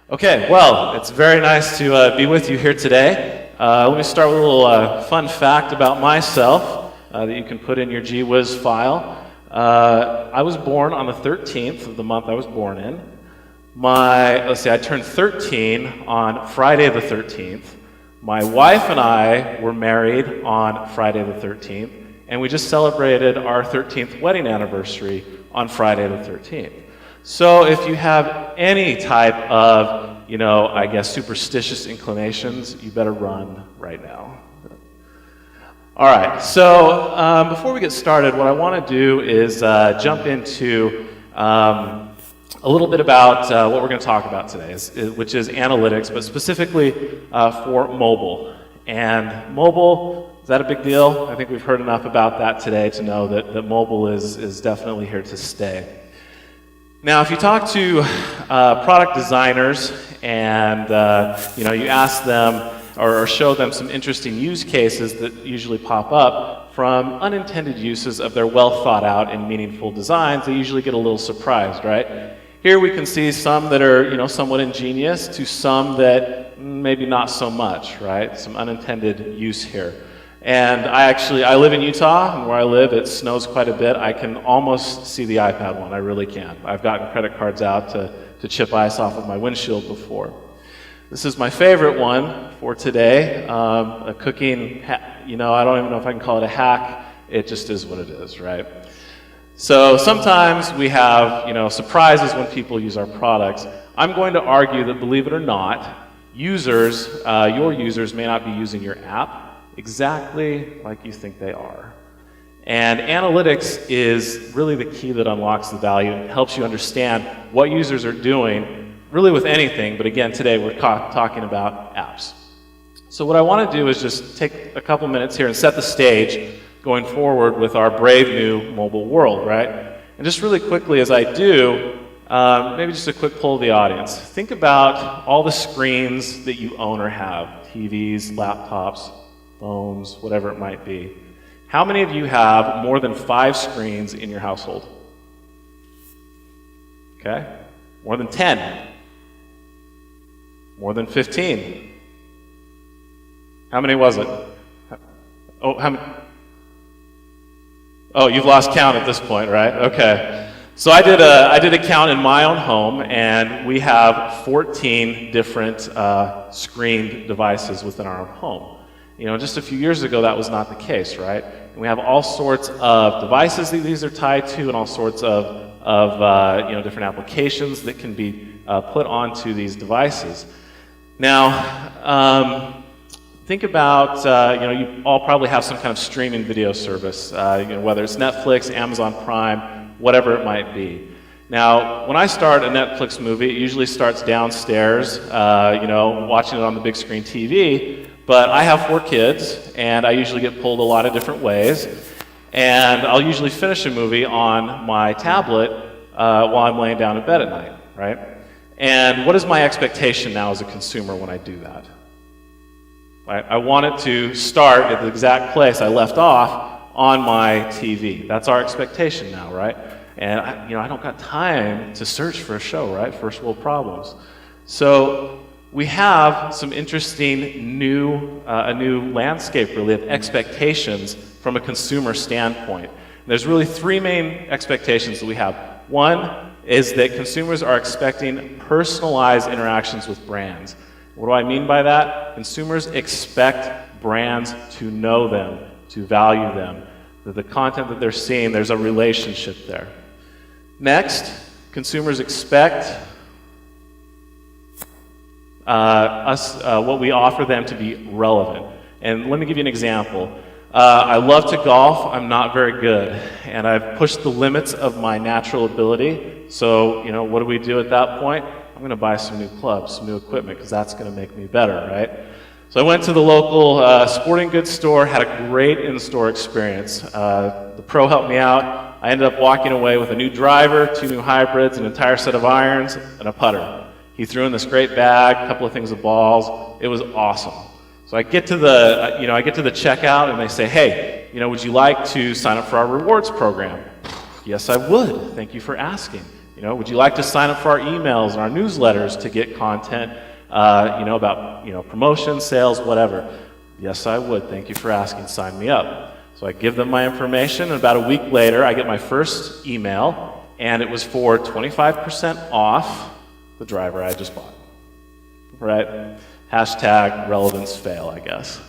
Okay, well, it's very nice to be with you here today. Let me start with a little fun fact about myself that you can put in your GWhiz file. I was born on the 13th of the month I was born in. I turned 13 on Friday the 13th. My wife and I were married on Friday the 13th, and we just celebrated our 13th wedding anniversary on Friday the 13th. So if you have any type of, superstitious inclinations, you better run right now. All right, so before we get started, what I want to do is jump into a little bit about what we're going to talk about today, which is analytics, but specifically for mobile. And mobile, is that a big deal? I think we've heard enough about that today to know that mobile is definitely here to stay. Now, if you talk to product designers and you ask them or show them some interesting use cases that usually pop up from unintended uses of their well thought out and meaningful designs, they usually get a little surprised, right? Here we can see some that are somewhat ingenious to some that maybe not so much, right? Some unintended use here. And I live in Utah, and where I live, it snows quite a bit. I can almost see the iPad one, I really can. I've gotten credit cards out to chip ice off of my windshield before. This is my favorite one for today, a cooking, I don't even know if I can call it a hack. It just is what it is, right? So sometimes we have, surprises when people use our products. I'm going to argue that, believe it or not, your users may not be using your app exactly like you think they are. And analytics is really the key that unlocks the value and helps you understand what users are doing, really with anything, but again, today we're talking about apps. So what I want to do is just take a couple minutes here and set the stage going forward with our brave new mobile world, right? And just really quickly as I do, maybe just a quick poll of the audience. Think about all the screens that you own or have, TVs, laptops, phones, whatever it might be. How many of you have more than 5 screens in your household? Okay. More than 10? More than 15? How many was it? Oh, how many? Oh, you've lost count at this point, right? Okay. So I did a count in my own home, and we have 14 different screened devices within our own home. Just a few years ago, that was not the case, right? And we have all sorts of devices that these are tied to, and all sorts of different applications that can be put onto these devices. Now, think about, you all probably have some kind of streaming video service, whether it's Netflix, Amazon Prime, whatever it might be. Now, when I start a Netflix movie, it usually starts downstairs, watching it on the big screen TV. But I have 4 kids, and I usually get pulled a lot of different ways. And I'll usually finish a movie on my tablet while I'm laying down in bed at night, right? And what is my expectation now as a consumer when I do that? Right? I want it to start at the exact place I left off on my TV. That's our expectation now, right? And I don't got time to search for a show, right? First world problems. So we have some interesting a new landscape really of expectations from a consumer standpoint. There's really 3 main expectations that we have. One is that consumers are expecting personalized interactions with brands. What do I mean by that? Consumers expect brands to know them, to value them, that the content that they're seeing, there's a relationship there. Next, consumers expect what we offer them to be relevant. And let me give you an example. I love to golf. I'm not very good. And I've pushed the limits of my natural ability. So, what do we do at that point? I'm going to buy some new clubs, some new equipment, because that's going to make me better, right? So I went to the local sporting goods store, had a great in-store experience. The pro helped me out. I ended up walking away with a new driver, 2 new hybrids, an entire set of irons, and a putter. He threw in this great bag, a couple of things of balls. It was awesome. So I get to the, checkout, and they say, "Hey, would you like to sign up for our rewards program?" Yes, I would. Thank you for asking. Would you like to sign up for our emails and our newsletters to get content, about, promotions, sales, whatever? Yes, I would. Thank you for asking. Sign me up. So I give them my information, and about a week later, I get my first email, and it was for 25% off the driver I just bought, right? Hashtag relevance fail, I guess.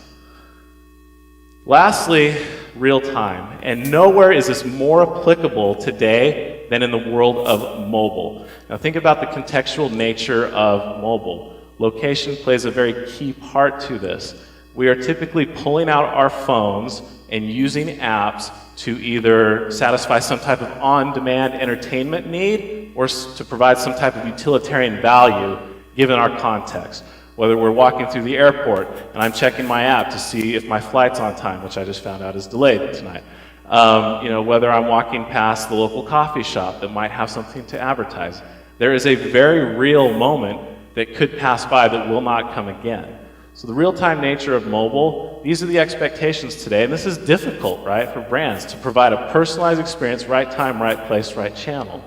Lastly, real time. And nowhere is this more applicable today than in the world of mobile. Now think about the contextual nature of mobile. Location plays a very key part to this. We are typically pulling out our phones and using apps to either satisfy some type of on-demand entertainment need or to provide some type of utilitarian value given our context. Whether we're walking through the airport and I'm checking my app to see if my flight's on time, which I just found out is delayed tonight. Whether I'm walking past the local coffee shop that might have something to advertise. There is a very real moment that could pass by that will not come again. So the real-time nature of mobile, these are the expectations today, and this is difficult, right, for brands to provide a personalized experience, right time, right place, right channel.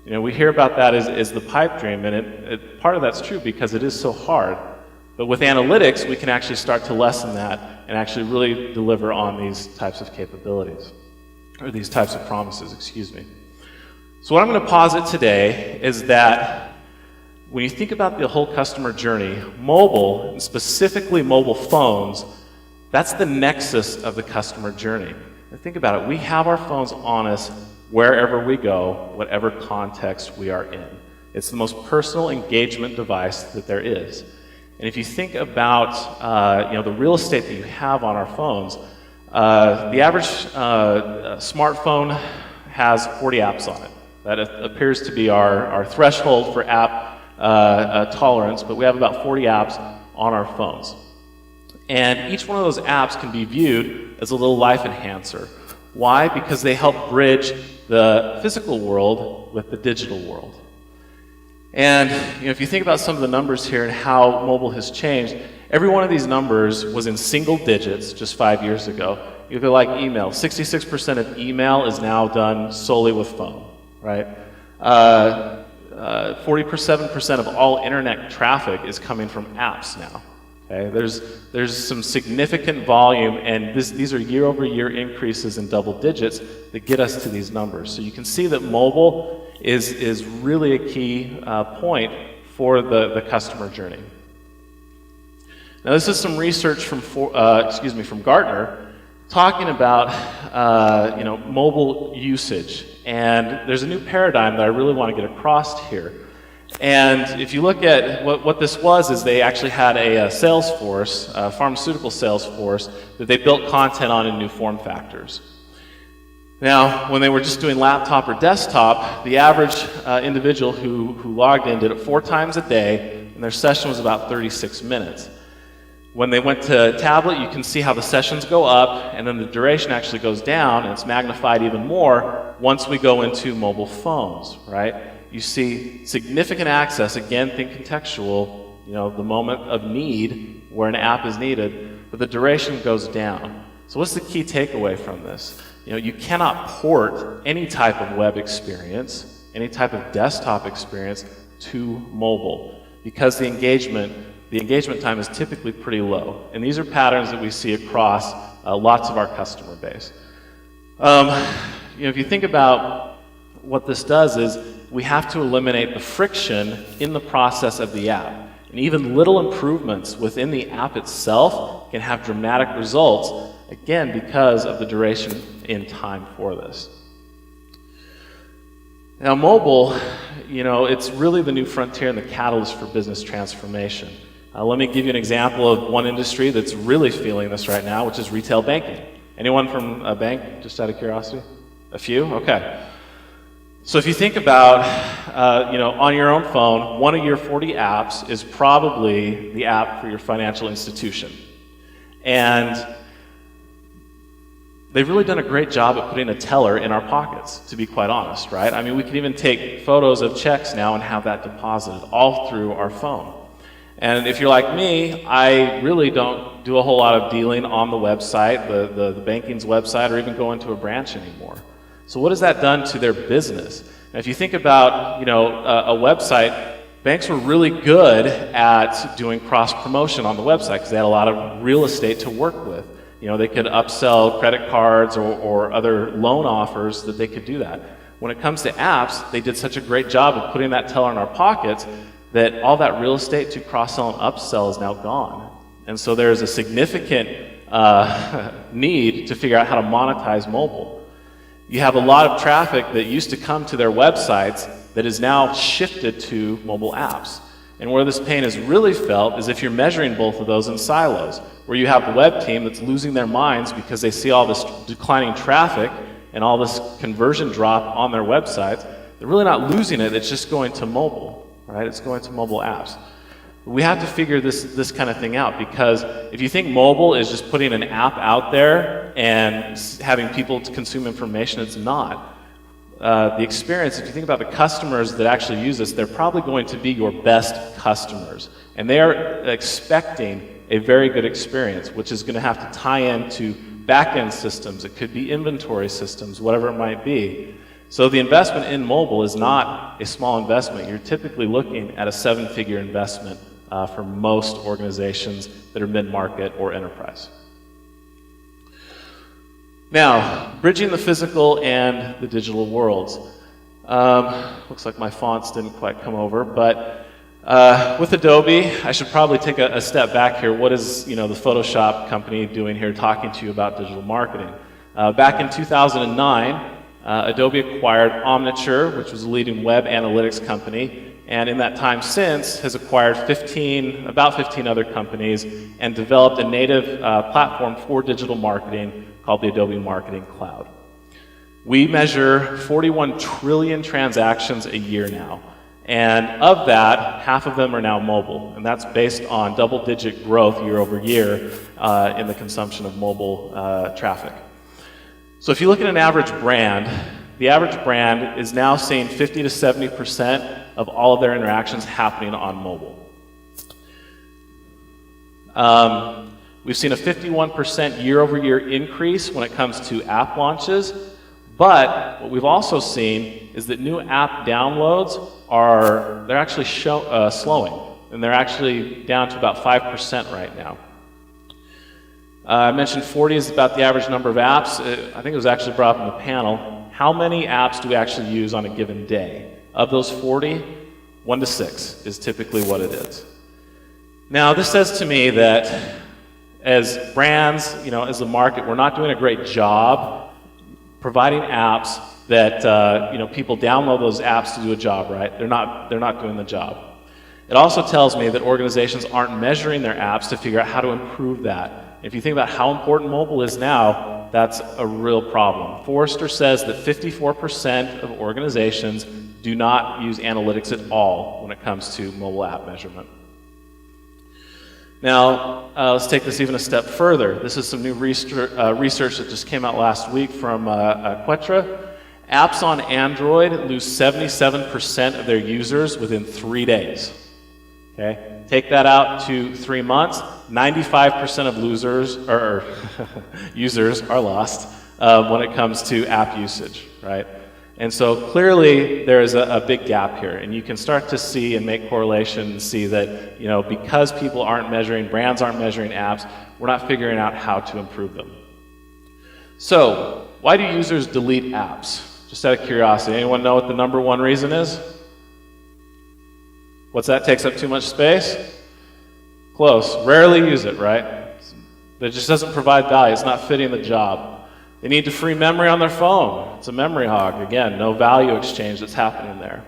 We hear about that as the pipe dream, and part of that's true because it is so hard. But with analytics, we can actually start to lessen that and actually really deliver on these types of capabilities, or these types of promises, excuse me. So what I'm going to posit today is that when you think about the whole customer journey, mobile, and specifically mobile phones, that's the nexus of the customer journey. And think about it, we have our phones on us wherever we go, whatever context we are in. It's the most personal engagement device that there is. And if you think about the real estate that you have on our phones, the average smartphone has 40 apps on it. That appears to be our threshold for app tolerance, but we have about 40 apps on our phones. And each one of those apps can be viewed as a little life enhancer. Why? Because they help bridge the physical world with the digital world. And if you think about some of the numbers here and how mobile has changed, every one of these numbers was in single digits just 5 years ago. Either like email, 66% of email is now done solely with phone, right? 47% of all internet traffic is coming from apps now. Okay, there's some significant volume, and these are year-over-year increases in double digits that get us to these numbers. So you can see that mobile is really a key point for the customer journey. Now this is some research from Gartner talking about mobile usage, and there's a new paradigm that I really want to get across here. And if you look at what this was, is they actually had a sales force, a pharmaceutical sales force, that they built content on in new form factors. Now, when they were just doing laptop or desktop, the average individual who logged in did it 4 times a day, and their session was about 36 minutes. When they went to tablet, you can see how the sessions go up, and then the duration actually goes down, and it's magnified even more once we go into mobile phones, right? You see significant access, again, think contextual, the moment of need where an app is needed, but the duration goes down. So what's the key takeaway from this? You cannot port any type of web experience, any type of desktop experience to mobile because the engagement time is typically pretty low. And these are patterns that we see across lots of our customer base. If you think about what this does is we have to eliminate the friction in the process of the app. And even little improvements within the app itself can have dramatic results, again, because of the duration in time for this. Now mobile, it's really the new frontier and the catalyst for business transformation. Let me give you an example of one industry that's really feeling this right now, which is retail banking. Anyone from a bank, just out of curiosity? A few? Okay. So if you think about, on your own phone, one of your 40 apps is probably the app for your financial institution. And they've really done a great job at putting a teller in our pockets, to be quite honest, right? I mean, we can even take photos of checks now and have that deposited all through our phone. And if you're like me, I really don't do a whole lot of dealing on the website, the banking's website, or even go into a branch anymore. So what has that done to their business? And if you think about, a website, banks were really good at doing cross-promotion on the website because they had a lot of real estate to work with. They could upsell credit cards or other loan offers that they could do that. When it comes to apps, they did such a great job of putting that teller in our pockets that all that real estate to cross-sell and upsell is now gone. And so there's a significant need to figure out how to monetize mobile. You have a lot of traffic that used to come to their websites that is now shifted to mobile apps. And where this pain is really felt is if you're measuring both of those in silos, where you have the web team that's losing their minds because they see all this declining traffic and all this conversion drop on their websites. They're really not losing it, it's just going to mobile, right? It's going to mobile apps. We have to figure this kind of thing out, because if you think mobile is just putting an app out there and having people to consume information, it's not. The experience, if you think about the customers that actually use this, they're probably going to be your best customers. And they are expecting a very good experience, which is going to have to tie into back-end systems. It could be inventory systems, whatever it might be. So the investment in mobile is not a small investment. You're typically looking at a 7-figure investment for most organizations that are mid-market or enterprise. Now, bridging the physical and the digital worlds. Looks like my fonts didn't quite come over, but with Adobe, I should probably take a step back here. What is the Photoshop company doing here talking to you about digital marketing? Back in 2009, Adobe acquired Omniture, which was a leading web analytics company, and in that time since has acquired about 15 other companies and developed a native platform for digital marketing called the Adobe Marketing Cloud. We measure 41 trillion transactions a year now, and of that, half of them are now mobile, and that's based on double-digit growth year over year in the consumption of mobile traffic. So if you look at an average brand, the average brand is now seeing 50 to 70% of all of their interactions happening on mobile. We've seen a 51% year-over-year increase when it comes to app launches, but what we've also seen is that new app downloads they're actually slowing, and they're actually down to about 5% right now. I mentioned 40 is about the average number of apps. I think it was actually brought up in the panel. How many apps do we actually use on a given day? Of those 40, 1 to 6 is typically what it is. Now, this says to me that as brands, as the market, we're not doing a great job providing apps that people download those apps to do a job, right? They're not doing the job. It also tells me that organizations aren't measuring their apps to figure out how to improve that. If you think about how important mobile is now, that's a real problem. Forrester says that 54% of organizations do not use analytics at all when it comes to mobile app measurement. Now, let's take this even a step further. This is some new research that just came out last week from Quetra. Apps on Android lose 77% of their users within 3 days. Okay? Take that out to 3 months, 95% of users are lost when it comes to app usage, right? And so clearly there is a big gap here, and you can start to see and make correlation and see that because people aren't measuring, brands aren't measuring apps, we're not figuring out how to improve them. So why do users delete apps? Just out of curiosity, anyone know what the number one reason is? What's that? Takes up too much space? Close. Rarely use it, right? It just doesn't provide value. It's not fitting the job. They need to free memory on their phone. It's a memory hog. Again, no value exchange that's happening there.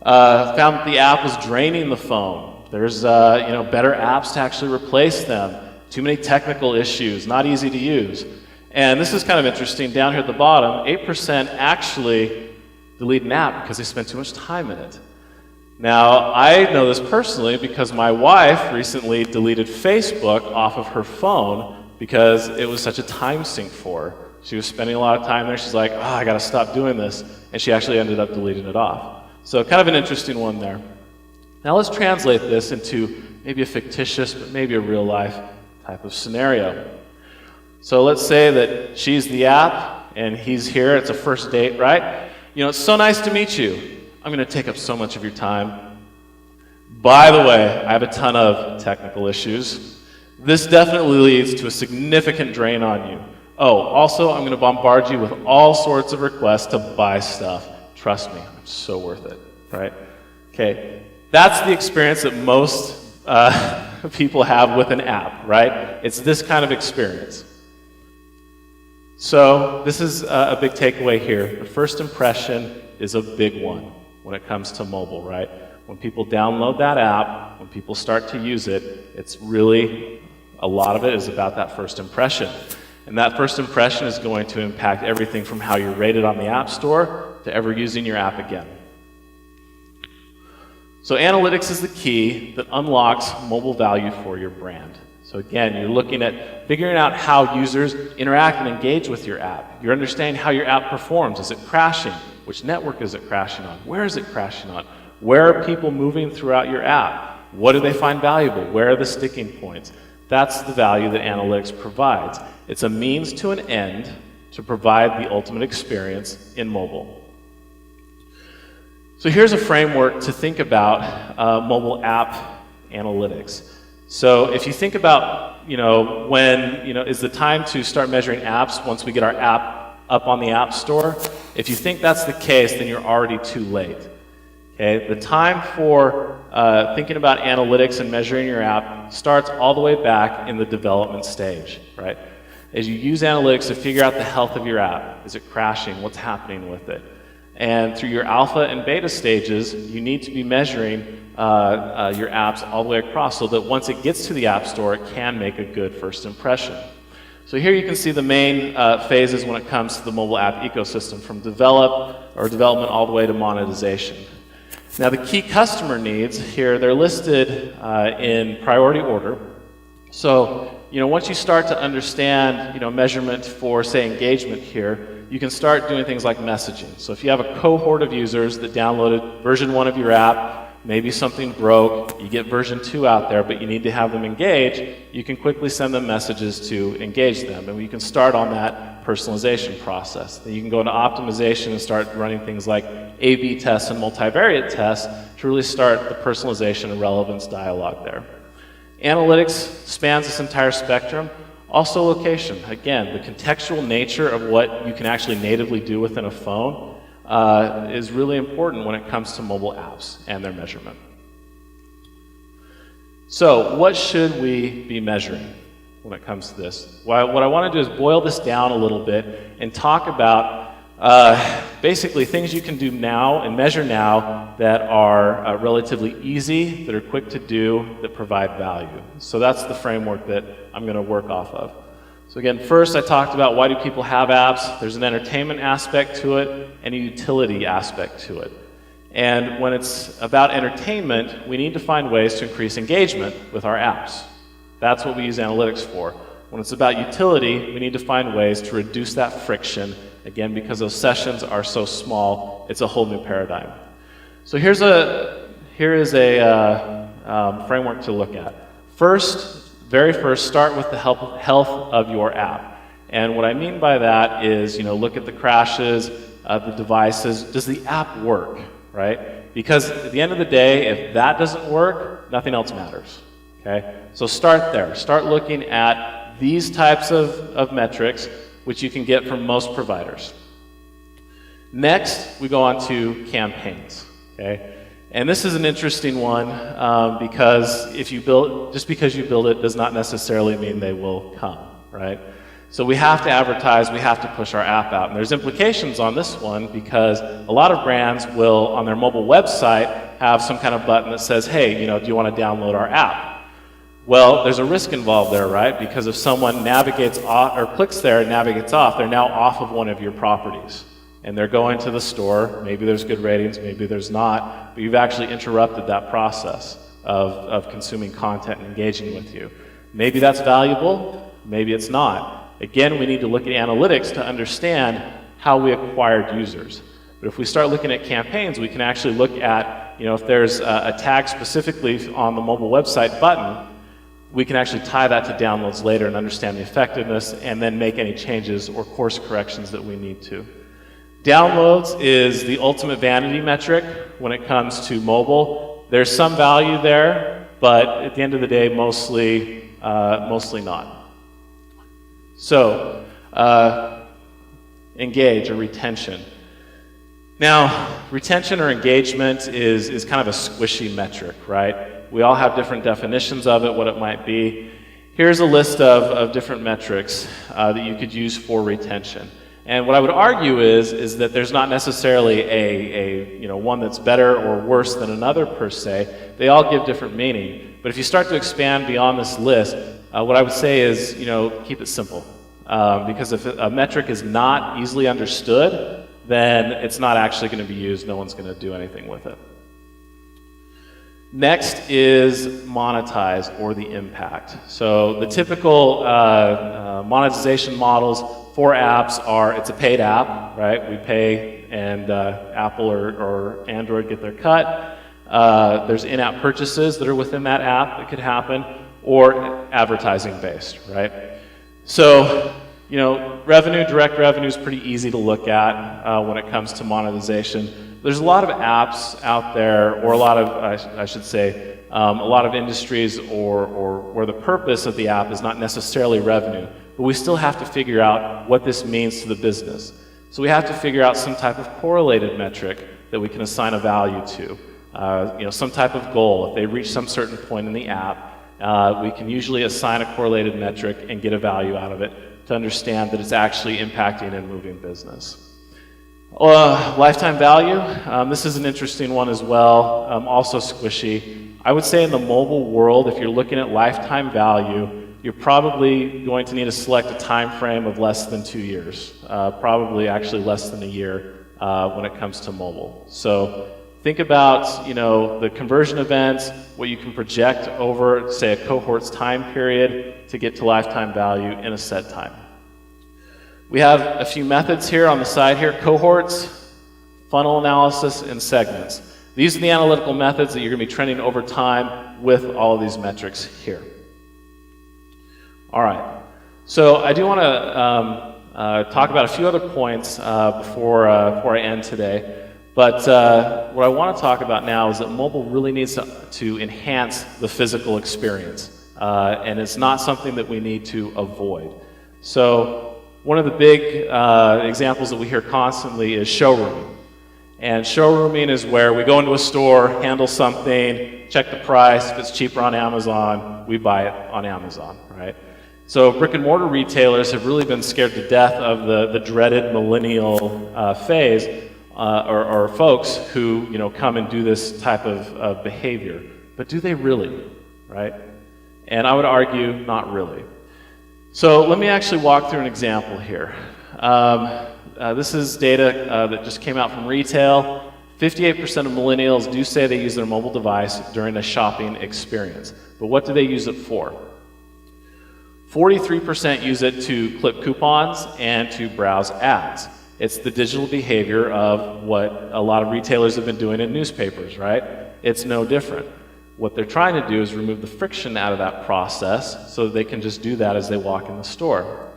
Found that the app was draining the phone. There's better apps to actually replace them. Too many technical issues, not easy to use. And this is kind of interesting. Down here at the bottom, 8% actually delete an app because they spend too much time in it. Now, I know this personally because my wife recently deleted Facebook off of her phone because it was such a time sink for her. She was spending a lot of time there. She's like, I got to stop doing this. And she actually ended up deleting it off. So kind of an interesting one there. Now let's translate this into maybe a fictitious, but maybe a real life type of scenario. So let's say that she's the app and he's here. It's a first date, right? You know, it's so nice to meet you. I'm going to take up so much of your time. By the way, I have a ton of technical issues. This definitely leads to a significant drain on you. Oh, also, I'm going to bombard you with all sorts of requests to buy stuff. Trust me, it's so worth it, right? Okay, that's the experience that most people have with an app, right? It's this kind of experience. So this is a big takeaway here. The first impression is a big one when it comes to mobile, right? When people download that app, when people start to use it, it's really, a lot of it is about that first impression. And that first impression is going to impact everything from how you're rated on the App Store to ever using your app again. So analytics is the key that unlocks mobile value for your brand. So again, you're looking at figuring out how users interact and engage with your app. You're understanding how your app performs. Is it crashing? Which network is it crashing on? Where is it crashing on? Where are people moving throughout your app? What do they find valuable? Where are the sticking points? That's the value that analytics provides. It's a means to an end to provide the ultimate experience in mobile. So here's a framework to think about mobile app analytics. So if you think about, when, is the time to start measuring apps once we get our app up on the App Store? If you think that's the case, then you're already too late. Okay, the time for thinking about analytics and measuring your app starts all the way back in the development stage, right? As you use analytics to figure out the health of your app. Is it crashing? What's happening with it? And through your alpha and beta stages, you need to be measuring your apps all the way across so that once it gets to the App Store, it can make a good first impression. So here you can see the main phases when it comes to the mobile app ecosystem, from development all the way to monetization. Now the key customer needs here, they're listed in priority order. So once you start to understand measurement for, say, engagement here, you can start doing things like messaging. So if you have a cohort of users that downloaded version 1 of your app, maybe something broke, you get version 2 out there, but you need to have them engage, you can quickly send them messages to engage them. And you can start on that personalization process. Then you can go into optimization and start running things like A/B tests and multivariate tests to really start the personalization and relevance dialogue there. Analytics spans this entire spectrum. Also location. Again, the contextual nature of what you can actually natively do within a phone is really important when it comes to mobile apps and their measurement. So what should we be measuring when it comes to this? Well, what I want to do is boil this down a little bit and talk about basically things you can do now and measure now that are relatively easy, that are quick to do, that provide value. So that's the framework that I'm going to work off of. So again, first I talked about why do people have apps. There's an entertainment aspect to it and a utility aspect to it. And when it's about entertainment, we need to find ways to increase engagement with our apps. That's what we use analytics for. When it's about utility, we need to find ways to reduce that friction. Again, because those sessions are so small, it's a whole new paradigm. So here is a framework to look at. Very first, start with the health of your app. And what I mean by that is, look at the crashes, the devices. Does the app work, right? Because at the end of the day, if that doesn't work, nothing else matters, okay? So start there. Start looking at these types of metrics, which you can get from most providers. Next, we go on to campaigns, okay? And this is an interesting one because just because you build it does not necessarily mean they will come, right? So we have to advertise, we have to push our app out. And there's implications on this one because a lot of brands will, on their mobile website, have some kind of button that says, hey, do you want to download our app? Well, there's a risk involved there, right? Because if someone navigates off or clicks there and navigates off, they're now off of one of your properties. And they're going to the store, maybe there's good ratings, maybe there's not, but you've actually interrupted that process of consuming content and engaging with you. Maybe that's valuable, maybe it's not. Again, we need to look at analytics to understand how we acquired users. But if we start looking at campaigns, we can actually look at, if there's a tag specifically on the mobile website button, we can actually tie that to downloads later and understand the effectiveness and then make any changes or course corrections that we need to. Downloads is the ultimate vanity metric when it comes to mobile. There's some value there, but at the end of the day, mostly not. So, engage or retention. Now, retention or engagement is kind of a squishy metric, right? We all have different definitions of it, what it might be. Here's a list of different metrics that you could use for retention. And what I would argue is that there's not necessarily a one that's better or worse than another per se. They all give different meaning. But if you start to expand beyond this list, what I would say is, keep it simple. Because if a metric is not easily understood, then it's not actually going to be used. No one's going to do anything with it. Next is monetize, or the impact. So the typical monetization models for apps are, it's a paid app, right? We pay and Apple or Android get their cut. There's in-app purchases that are within that app that could happen, or advertising based, right? So, revenue, direct revenue is pretty easy to look at when it comes to monetization. There's a lot of apps out there, or a lot of, I should say, a lot of industries or where the purpose of the app is not necessarily revenue, but we still have to figure out what this means to the business. So we have to figure out some type of correlated metric that we can assign a value to. Some type of goal. If they reach some certain point in the app, we can usually assign a correlated metric and get a value out of it to understand that it's actually impacting and moving business. Lifetime value, this is an interesting one as well, also squishy. I would say in the mobile world, if you're looking at lifetime value, you're probably going to need to select a time frame of less than 2 years, probably actually less than a year when it comes to mobile. So think about the conversion events, what you can project over, say, a cohort's time period to get to lifetime value in a set time. We have a few methods here on the side here: cohorts, funnel analysis, and segments. These are the analytical methods that you're going to be trending over time with all of these metrics here. All right, so I do want to talk about a few other points before I end today. But what I want to talk about now is that mobile really needs to enhance the physical experience, and it's not something that we need to avoid. So one of the big examples that we hear constantly is showrooming. And showrooming is where we go into a store, handle something, check the price. If it's cheaper on Amazon, we buy it on Amazon, right? So brick and mortar retailers have really been scared to death of the dreaded millennial phase, or folks who come and do this type of behavior. But do they really, right? And I would argue not really. So let me actually walk through an example here. This is data that just came out from retail. 58% of millennials do say they use their mobile device during a shopping experience. But what do they use it for? 43% use it to clip coupons and to browse ads. It's the digital behavior of what a lot of retailers have been doing in newspapers, right? It's no different. What they're trying to do is remove the friction out of that process so that they can just do that as they walk in the store.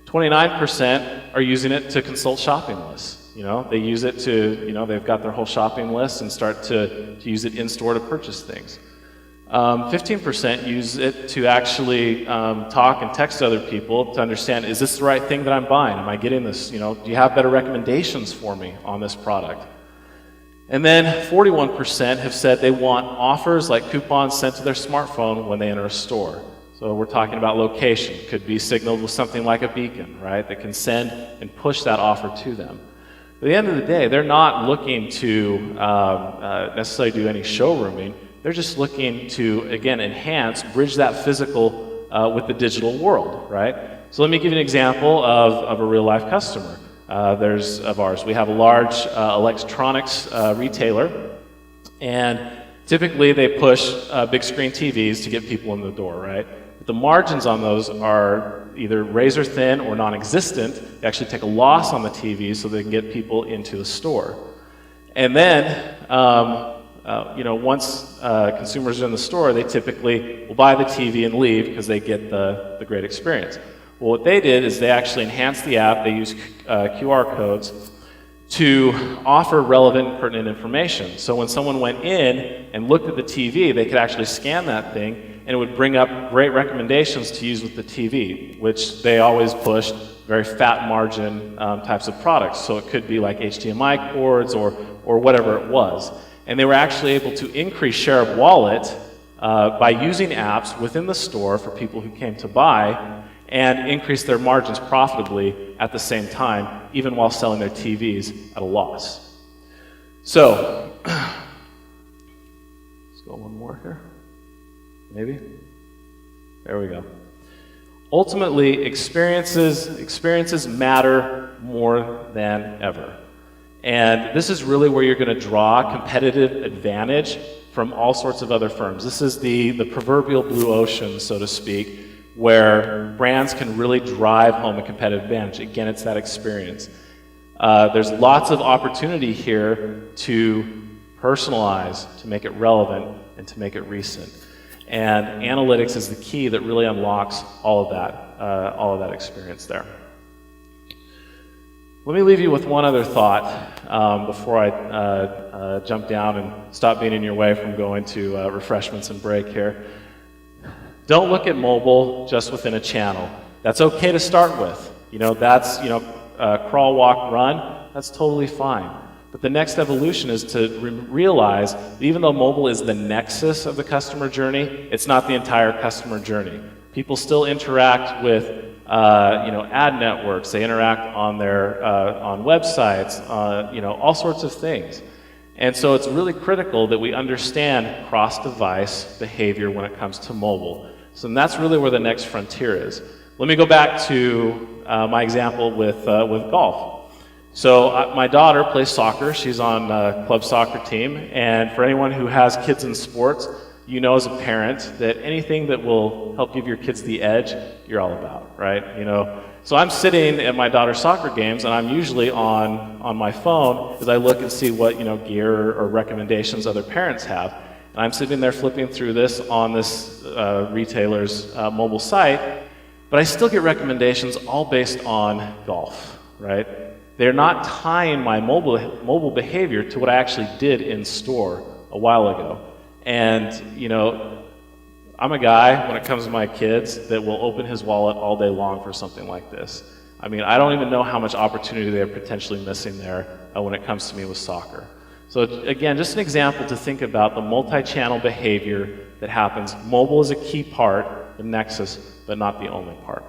29% are using it to consult shopping lists. They use it to, they've got their whole shopping list and start to use it in-store to purchase things. 15% use it to actually talk and text other people to understand, is this the right thing that I'm buying? Am I getting this? Do you have better recommendations for me on this product? And then 41% have said they want offers like coupons sent to their smartphone when they enter a store. So we're talking about location. Could be signaled with something like a beacon, right, that can send and push that offer to them. At the end of the day, they're not looking to necessarily do any showrooming. They're just looking to, again, enhance, bridge that physical with the digital world, right? So let me give you an example of a real-life customer. Of ours. We have a large electronics retailer, and typically they push big screen TVs to get people in the door, right? But the margins on those are either razor thin or non-existent. They actually take a loss on the TV so they can get people into the store. And then, once consumers are in the store, they typically will buy the TV and leave because they get the great experience. Well, what they did is they actually enhanced the app. They used QR codes to offer relevant and pertinent information. So when someone went in and looked at the TV, they could actually scan that thing and it would bring up great recommendations to use with the TV, which they always pushed very fat margin types of products. So it could be like HDMI cords or whatever it was. And they were actually able to increase share of wallet by using apps within the store for people who came to buy and increase their margins profitably at the same time, even while selling their TVs at a loss. So, let's go one more here. Maybe? There we go. Ultimately, experiences matter more than ever. And this is really where you're going to draw competitive advantage from all sorts of other firms. This is the proverbial blue ocean, so to speak, where brands can really drive home a competitive advantage. Again, it's that experience. There's lots of opportunity here to personalize, to make it relevant, and to make it recent. And analytics is the key that really unlocks all of that experience there. Let me leave you with one other thought before I jump down and stop being in your way from going to refreshments and break here. Don't look at mobile just within a channel. That's okay to start with. That's, crawl, walk, run, that's totally fine. But the next evolution is to realize that even though mobile is the nexus of the customer journey, it's not the entire customer journey. People still interact with ad networks. They interact on their on websites, all sorts of things. And so it's really critical that we understand cross-device behavior when it comes to mobile. So that's really where the next frontier is. Let me go back to my example with golf. So my daughter plays soccer. She's on a club soccer team. And for anyone who has kids in sports, you know as a parent that anything that will help give your kids the edge, you're all about, right? So I'm sitting at my daughter's soccer games, and I'm usually on my phone as I look and see what gear or recommendations other parents have. And I'm sitting there flipping through this on this retailer's mobile site, but I still get recommendations all based on golf, right? They're not tying my mobile behavior to what I actually did in store a while ago. And I'm a guy, when it comes to my kids, that will open his wallet all day long for something like this. I mean, I don't even know how much opportunity they're potentially missing there when it comes to me with soccer. So again, just an example to think about the multi-channel behavior that happens. Mobile is a key part, the nexus, but not the only part.